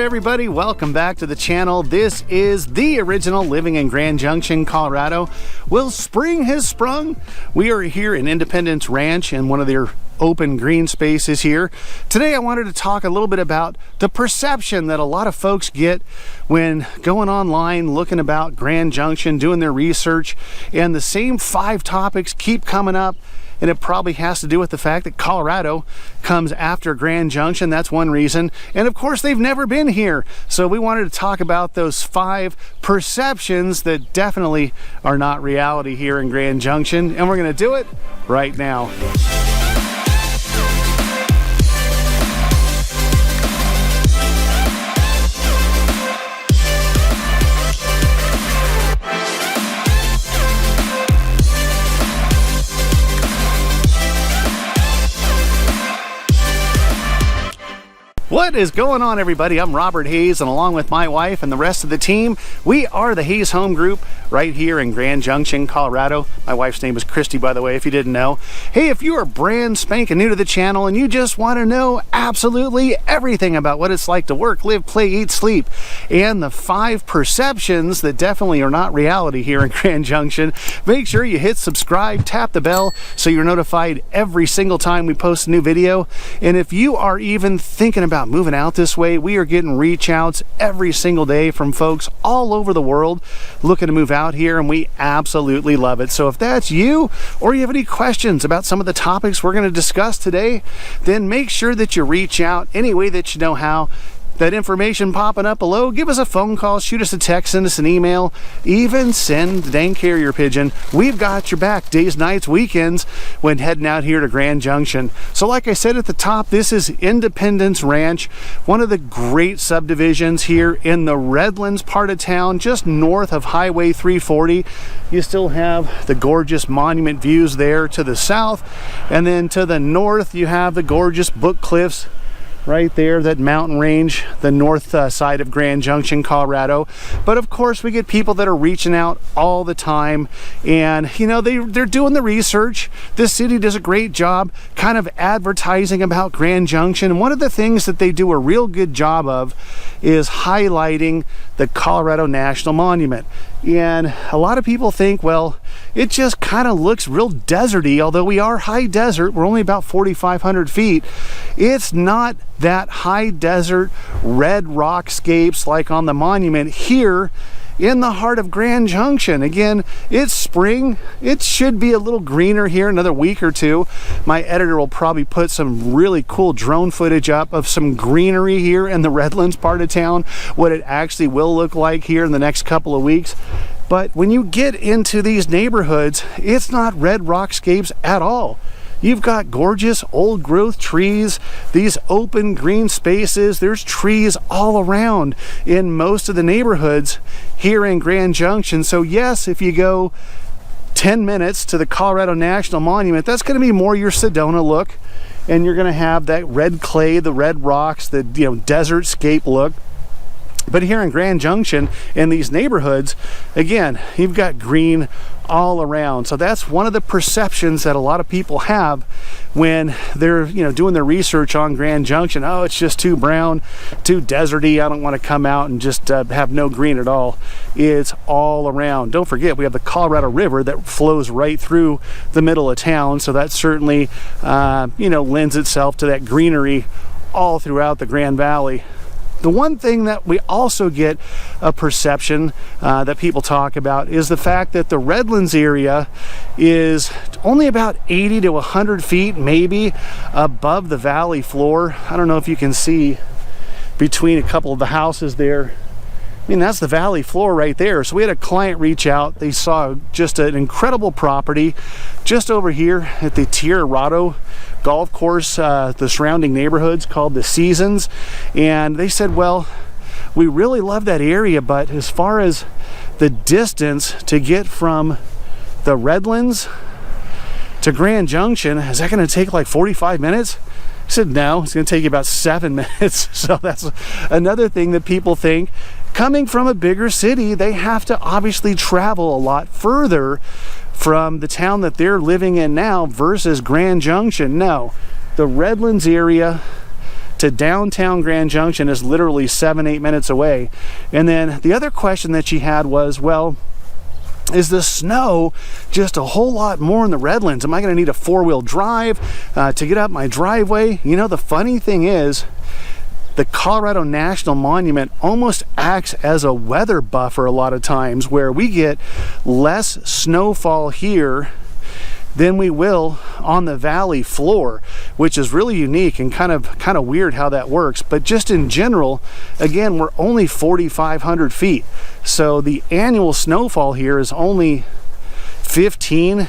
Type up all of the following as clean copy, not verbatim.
everybody? Welcome back to the channel. This is the original living in Grand Junction, Colorado. Well, spring has sprung. We are here in Independence Ranch in one of their open green spaces here. Today I wanted to talk a little bit about the perception that a lot of folks get when going online, looking about Grand Junction, doing their research, and the same 5 topics keep coming up. And it probably has to do with the fact that Colorado comes after Grand Junction. That's one reason. And of course, they've never been here. So we wanted to talk about those 5 perceptions that definitely are not reality here in Grand Junction. And we're going to do it right now. What is going on, everybody? I'm Robert Hayes, and along with my wife and the rest of the team, we are the Hayes Home Group right here in Grand Junction, Colorado. My wife's name is Christie, by the way, if you didn't know. Hey, if you are brand spanking new to the channel and you just want to know absolutely everything about what it's like to work, live, play, eat, sleep, and the 5 perceptions that definitely are not reality here in Grand Junction, make sure you hit subscribe, tap the bell so you're notified every single time we post a new video. And if you are even thinking about moving out this way, we are getting reach outs every single day from folks all over the world looking to move out here, and we absolutely love it. So if that's you, or you have any questions about some of the topics we're going to discuss today, then make sure that you reach out any way that you know how. That information popping up below, give us a phone call, shoot us a text, send us an email, even send the dang carrier pigeon. We've got your back days, nights, weekends when heading out here to Grand Junction. So like I said at the top, this is Independence Ranch, one of the great subdivisions here in the Redlands part of town, just north of Highway 340. You still have the gorgeous monument views there to the south, and then to the north you have the gorgeous Book Cliffs right there, that mountain range, the north side of Grand Junction, Colorado. But of course, we get people that are reaching out all the time, and you know, they're doing the research. This city does a great job kind of advertising about Grand Junction, and one of the things that they do a real good job of is highlighting the Colorado National Monument. And a lot of people think, well, it just kind of looks real deserty, although we are high desert. We're only about 4,500 feet. It's not that high desert red rockscapes like on the monument here in the heart of Grand Junction. Again, it's spring. It should be a little greener here another week or two. My editor will probably put some really cool drone footage up of some greenery here in the Redlands part of town, what it actually will look like here in the next couple of weeks. But when you get into these neighborhoods, it's not red rockscapes at all. You've got gorgeous old growth trees, these open green spaces. There's trees all around in most of the neighborhoods here in Grand Junction. So yes, if you go 10 minutes to the Colorado National Monument, that's going to be more your Sedona look, and you're going to have that red clay, the red rocks, the desert scape look. But here in Grand Junction, in these neighborhoods, again, you've got green all around. So that's one of the perceptions that a lot of people have when they're doing their research on Grand Junction. Oh, it's just too brown, too deserty. I don't want to come out and just have no green at all. It's all around. Don't forget, we have the Colorado River that flows right through the middle of town. So that certainly lends itself to that greenery all throughout the Grand Valley. The one thing that we also get a perception that people talk about is the fact that the Redlands area is only about 80 to 100 feet maybe above the valley floor. I don't know if you can see between a couple of the houses there. I mean, that's the valley floor right there. So we had a client reach out. They saw just an incredible property just over here at the Colorado golf course, the surrounding neighborhoods called the Seasons. And they said, well, we really love that area, but as far as the distance to get from the Redlands to Grand Junction, is that going to take like 45 minutes? I said, no, it's going to take you about 7 minutes. So that's another thing that people think. Coming from a bigger city, they have to obviously travel a lot further from the town that they're living in now versus Grand Junction. No, the Redlands area to downtown Grand Junction is literally 7-8 minutes away. And then the other question that she had was, well, is the snow just a whole lot more in the Redlands? Am I going to need a 4-wheel drive to get up my driveway? You know, the funny thing is, the Colorado National Monument almost acts as a weather buffer a lot of times, where we get less snowfall here than we will on the valley floor, which is really unique and kind of weird how that works. But just in general, again, we're only 4,500 feet, so the annual snowfall here is only 15,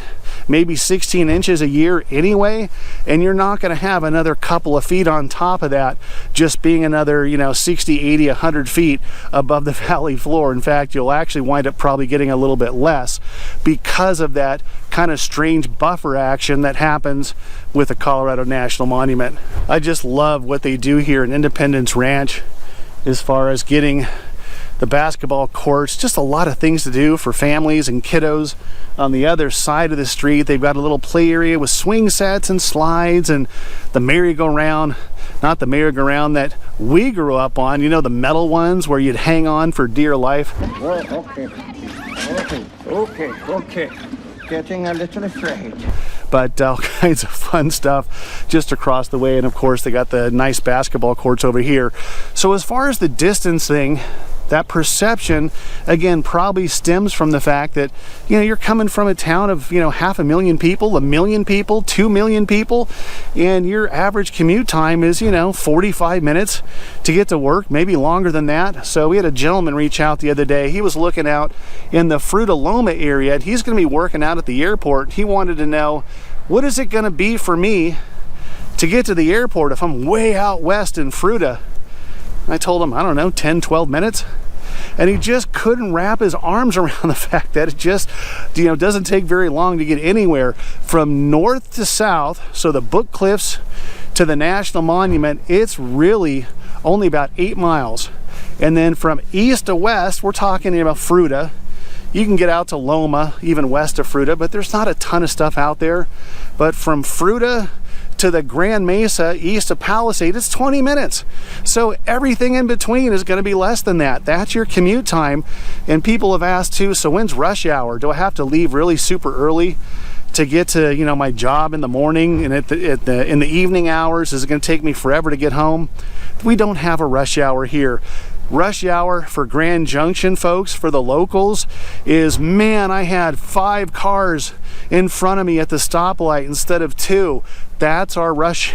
maybe 16 inches a year anyway, and you're not going to have another couple of feet on top of that, just being another, you know, 60, 80, 100 feet above the valley floor. In fact, you'll actually wind up probably getting a little bit less because of that kind of strange buffer action that happens with the Colorado National Monument. I just love what they do here in Independence Ranch as far as getting the basketball courts, just a lot of things to do for families and kiddos. On the other side of the street, they've got a little play area with swing sets and slides and the merry-go-round, not the merry-go-round that we grew up on, you know, the metal ones where you'd hang on for dear life. Well, okay. Getting a little afraid. But all kinds of fun stuff just across the way. And of course, they got the nice basketball courts over here. So as far as the distance thing, that perception, again, probably stems from the fact that, you know, you're coming from a town of, you know, 500,000 people, 1 million people, 2 million people, and your average commute time is, you know, 45 minutes to get to work, maybe longer than that. So we had a gentleman reach out the other day. He was looking out in the Fruita Loma area. He's going to be working out at the airport. He wanted to know, what is it going to be for me to get to the airport if I'm way out west in Fruita? I told him, I don't know, 10, 12 minutes. And he just couldn't wrap his arms around the fact that it just, you know, doesn't take very long to get anywhere from north to south. So the Book Cliffs to the National Monument, it's really only about 8 miles. And then from east to west, we're talking about Fruita. You can get out to Loma, even west of Fruita, but there's not a ton of stuff out there. But from Fruita to the Grand Mesa east of Palisade, it's 20 minutes. So everything in between is going to be less than that. That's your commute time. And people have asked too, so when's rush hour? Do I have to leave really super early to get to, you know, my job in the morning, and in the evening hours? Is it going to take me forever to get home? We don't have a rush hour here. Rush hour for Grand Junction, folks, for the locals, is, man, I had 5 cars in front of me at the stoplight instead of 2. That's our rush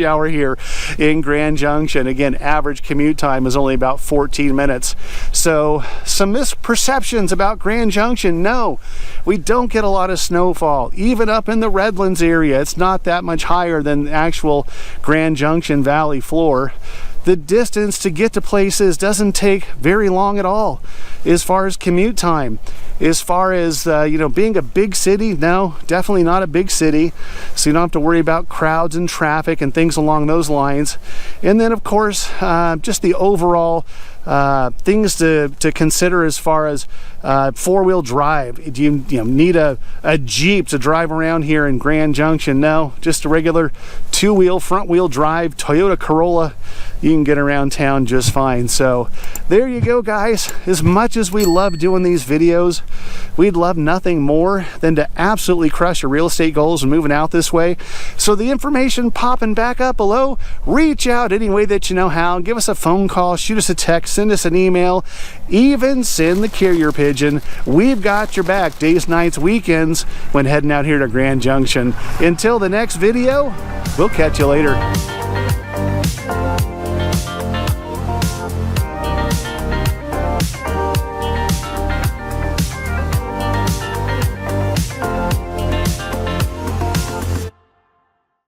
hour here in Grand Junction. Again, average commute time is only about 14 minutes. So some misperceptions about Grand Junction. No, we don't get a lot of snowfall. Even up in the Redlands area, it's not that much higher than the actual Grand Junction Valley floor. The distance to get to places doesn't take very long at all as far as commute time. As far as, you know, being a big city, no, definitely not a big city. So you don't have to worry about crowds and traffic and things along those lines. And then, of course, just the overall things to consider as far as 4-wheel drive. Do you need a Jeep to drive around here in Grand Junction? No, just a regular 2-wheel front-wheel drive Toyota Corolla. You can get around town just fine. So there you go, guys. As much as we love doing these videos, we'd love nothing more than to absolutely crush your real estate goals and moving out this way. So the information popping back up below, reach out any way that you know how. Give us a phone call, shoot us a text, send us an email, even send the carrier pigeon. We've got your back days, nights, weekends when heading out here to Grand Junction. Until the next video, we'll catch you later.